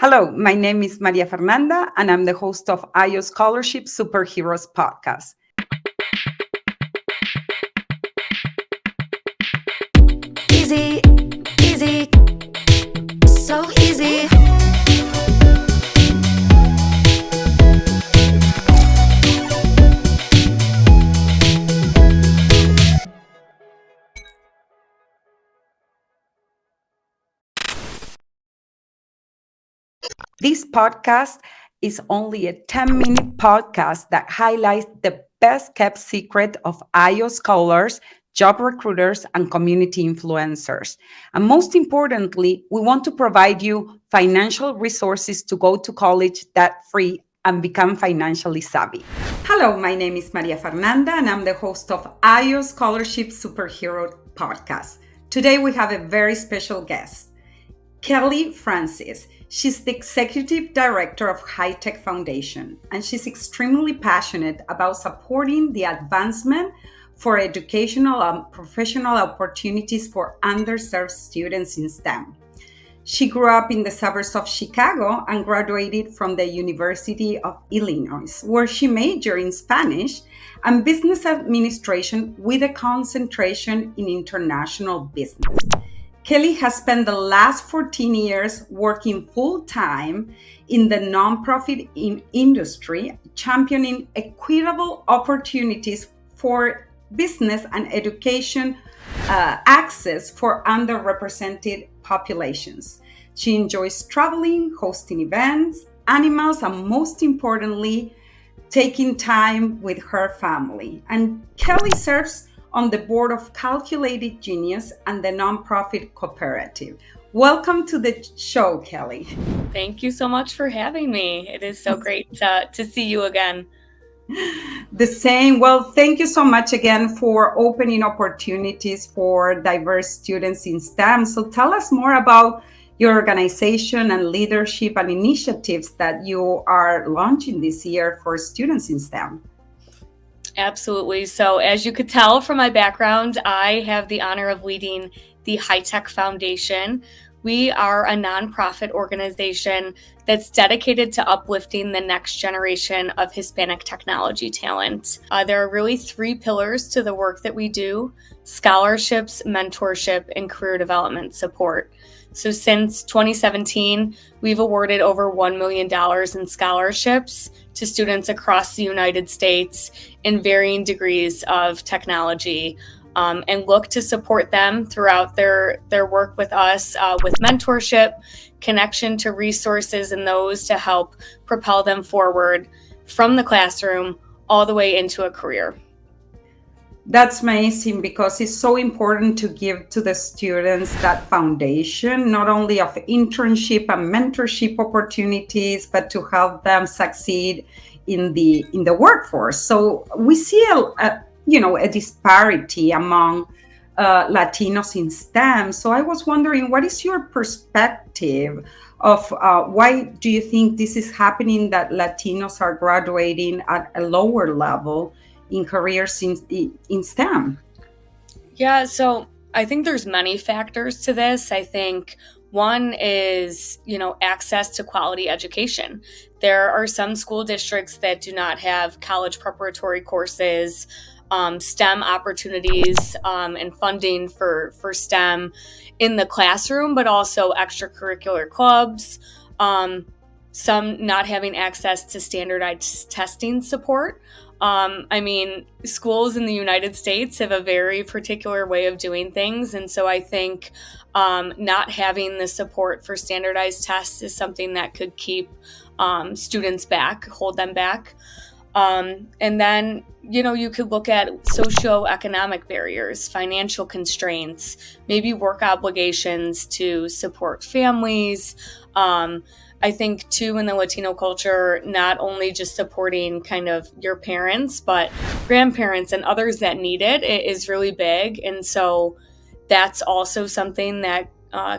Hello, my name is Maria Fernanda, and I'm the host of IOScholarships Superheroes podcast. Easy, easy, so easy. This podcast is only a 10-minute podcast that highlights the best kept secret of IO scholars, job recruiters, and community influencers. And most importantly, we want to provide you financial resources to go to college debt-free and become financially savvy. Hello, my name is Maria Fernanda, and I'm the host of IO Scholarship Superhero podcast. Today, we have a very special guest, Kelley Francis. She's the executive director of High Tech Foundation, and she's extremely passionate about supporting the advancement for educational and professional opportunities for underserved students in STEM. She grew up in the suburbs of Chicago and graduated from the University of Illinois, where she majored in Spanish and business administration with a concentration in international business. Kelley has spent the last 14 years working full-time in the nonprofit industry, championing equitable opportunities for business and education access for underrepresented populations. She enjoys traveling, hosting events, animals, and most importantly, taking time with her family. And Kelley serves on the board of Calculated Genius and the nonprofit Cooperative. Welcome to the show, Kelley. Thank you so much for having me. It is so great to see you again. The same. Well, thank you so much again for opening opportunities for diverse students in STEM. So tell us more about your organization and leadership and initiatives that you are launching this year for students in STEM. Absolutely. So as you could tell from my background, I have the honor of leading the High Tech Foundation. We are a nonprofit organization that's dedicated to uplifting the next generation of Hispanic technology talent. There are really three pillars to the work that we do: scholarships, mentorship, and career development support. So since 2017, we've awarded over $1 million in scholarships to students across the United States in varying degrees of technology, and look to support them throughout their work with us with mentorship, connection to resources, and those to help propel them forward from the classroom all the way into a career. That's amazing, because it's so important to give to the students that foundation, not only of internship and mentorship opportunities, but to help them succeed in the workforce. So we see a disparity among Latinos in STEM. So I was wondering, what is your perspective of why do you think this is happening, that Latinos are graduating at a lower level in careers in STEM? Yeah, so I think there's many factors to this. I think one is, access to quality education. There are some school districts that do not have college preparatory courses, STEM opportunities, and funding for STEM in the classroom, but also extracurricular clubs. Some not having access to standardized testing support. Schools in the United States have a very particular way of doing things. And so I think not having the support for standardized tests is something that could keep students back, hold them back. And then, you could look at socioeconomic barriers, financial constraints, maybe work obligations to support families. I think too, in the Latino culture, not only just supporting kind of your parents, but grandparents and others that need it is really big. And so that's also something that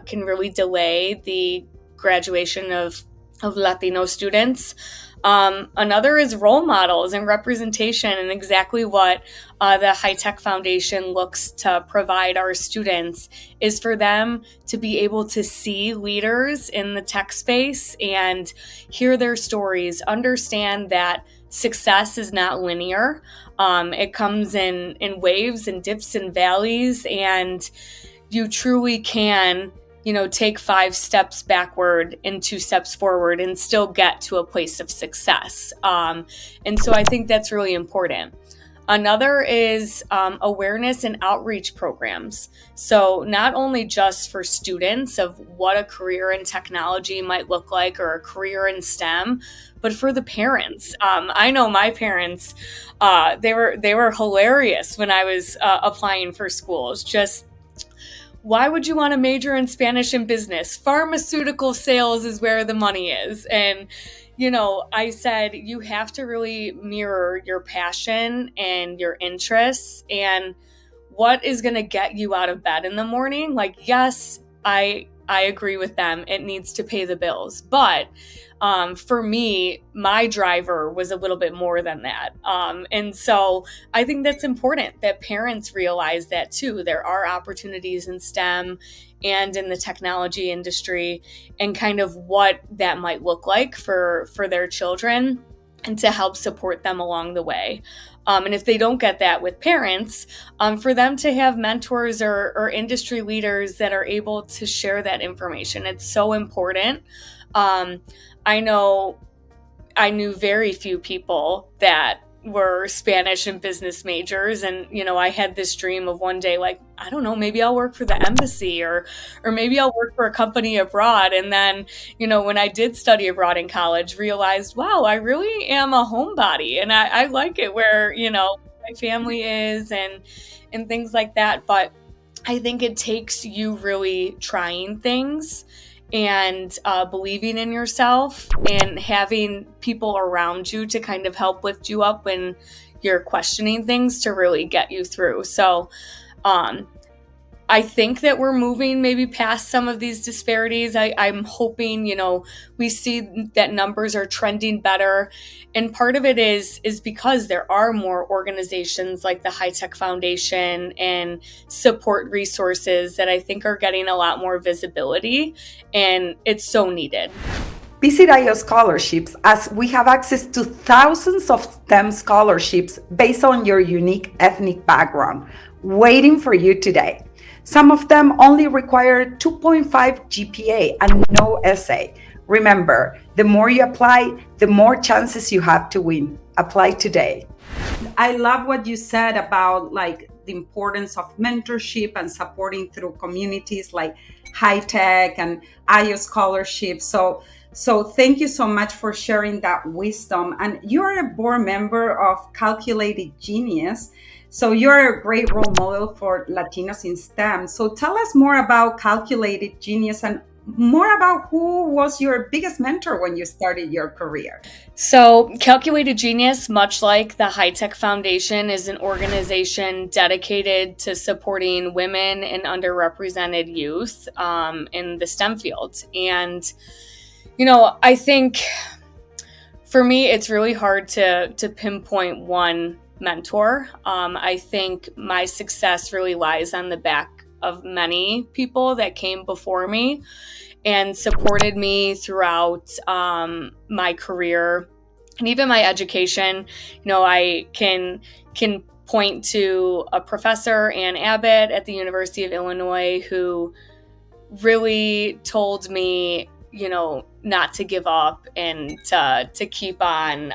can really delay the graduation of of Latino students. Another is role models and representation, and exactly what the High Tech Foundation looks to provide our students is for them to be able to see leaders in the tech space and hear their stories, understand that success is not linear. It comes in waves and dips and valleys, and you truly can take 5 steps backward and 2 steps forward and still get to a place of success. And so I think that's really important. Another is awareness and outreach programs. So not only just for students of what a career in technology might look like or a career in STEM, but for the parents. I know my parents, they were hilarious when I was applying for schools. Just, why would you want to major in Spanish and business? Pharmaceutical sales is where the money is. And, I said, you have to really mirror your passion and your interests and what is going to get you out of bed in the morning. Like, yes, I agree with them. It needs to pay the bills. But for me, my driver was a little bit more than that. And so I think that's important that parents realize that too. There are opportunities in STEM and in the technology industry, and kind of what that might look like for their children, and to help support them along the way. And if they don't get that with parents, for them to have mentors or industry leaders that are able to share that information. It's so important. I knew very few people that were Spanish and business majors. And, I had this dream of one day, like, I don't know, maybe I'll work for the embassy or maybe I'll work for a company abroad. And then, when I did study abroad in college, realized, wow, I really am a homebody, and I like it where, my family is and things like that. But I think it takes you really trying things and believing in yourself and having people around you to kind of help lift you up when you're questioning things to really get you through. So I think that we're moving maybe past some of these disparities. I'm hoping, we see that numbers are trending better. And part of it is because there are more organizations like the High Tech Foundation and support resources that I think are getting a lot more visibility, and it's so needed. Visit IOScholarships, as we have access to thousands of STEM scholarships based on your unique ethnic background, waiting for you today. Some of them only require 2.5 GPA and no essay. Remember, the more you apply, the more chances you have to win. Apply today. I love what you said about like the importance of mentorship and supporting through communities like High Tech and IOScholarships. So thank you so much for sharing that wisdom. And you're a board member of Calculated Genius. So you're a great role model for Latinos in STEM. So tell us more about Calculated Genius and more about who was your biggest mentor when you started your career. So Calculated Genius, much like the High Tech Foundation, is an organization dedicated to supporting women and underrepresented youth in the STEM fields. And, I think for me, it's really hard to pinpoint one mentor. I think my success really lies on the back of many people that came before me and supported me throughout my career and even my education. I can point to a professor, Ann Abbott at the University of Illinois, who really told me, not to give up and to keep on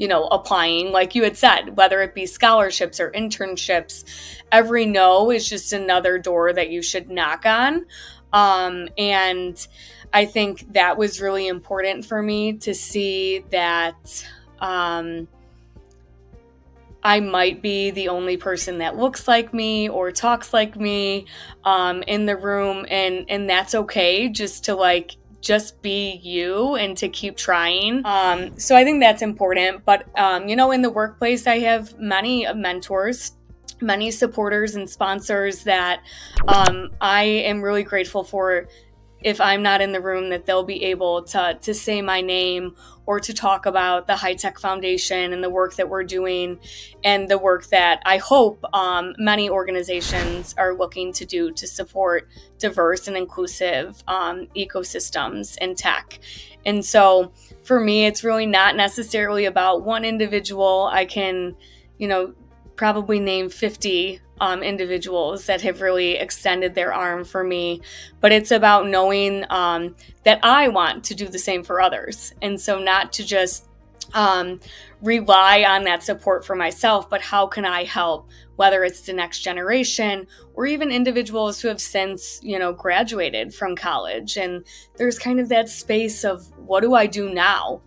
applying, like you had said, whether it be scholarships or internships. Every no is just another door that you should knock on. And I think that was really important for me to see that I might be the only person that looks like me or talks like me in the room, and that's okay, just to just be you and to keep trying. So I think that's important. But, in the workplace, I have many mentors, many supporters and sponsors that I am really grateful for if I'm not in the room, that they'll be able to say my name or to talk about the High Tech Foundation and the work that we're doing and the work that I hope many organizations are looking to do to support diverse and inclusive ecosystems in tech. And so for me, it's really not necessarily about one individual. I can, probably name 50 individuals that have really extended their arm for me, but it's about knowing that I want to do the same for others. And so not to just rely on that support for myself, but how can I help, whether it's the next generation or even individuals who have since, graduated from college. And there's kind of that space of, what do I do now?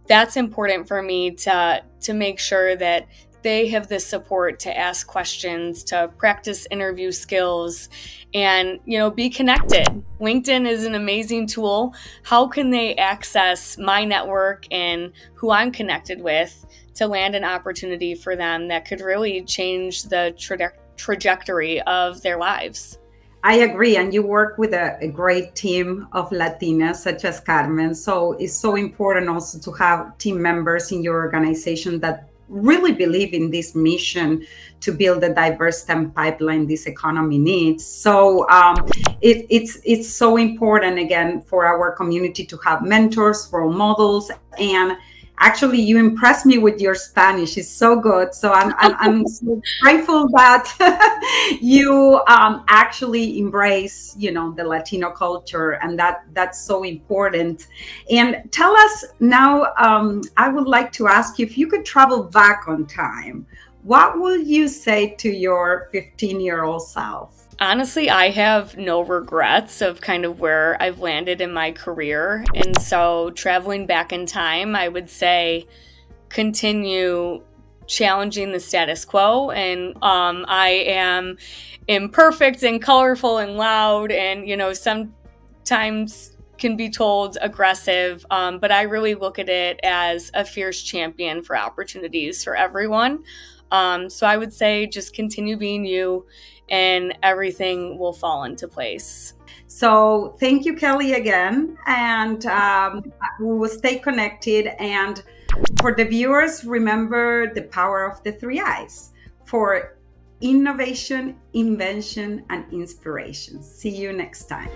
That's important for me to make sure that they have the support to ask questions, to practice interview skills, and, be connected. LinkedIn is an amazing tool. How can they access my network and who I'm connected with to land an opportunity for them that could really change the trajectory of their lives? I agree. And you work with a great team of Latinas, such as Carmen. So it's so important also to have team members in your organization that really believe in this mission to build a diverse STEM pipeline this economy needs. So it's so important, again, for our community to have mentors, role models. And actually, you impressed me with your Spanish. It's so good. So I'm so grateful that you actually embrace, the Latino culture, and that's so important. And tell us now, I would like to ask you, if you could travel back on time, what would you say to your 15-year-old self? Honestly, I have no regrets of kind of where I've landed in my career. And so traveling back in time, I would say continue challenging the status quo. And I am imperfect and colorful and loud and, sometimes can be told aggressive, but I really look at it as a fierce champion for opportunities for everyone. So I would say just continue being you, and everything will fall into place. So thank you, Kelley, again. And we will stay connected. And for the viewers, remember the power of the 3 I's for innovation, invention, and inspiration. See you next time.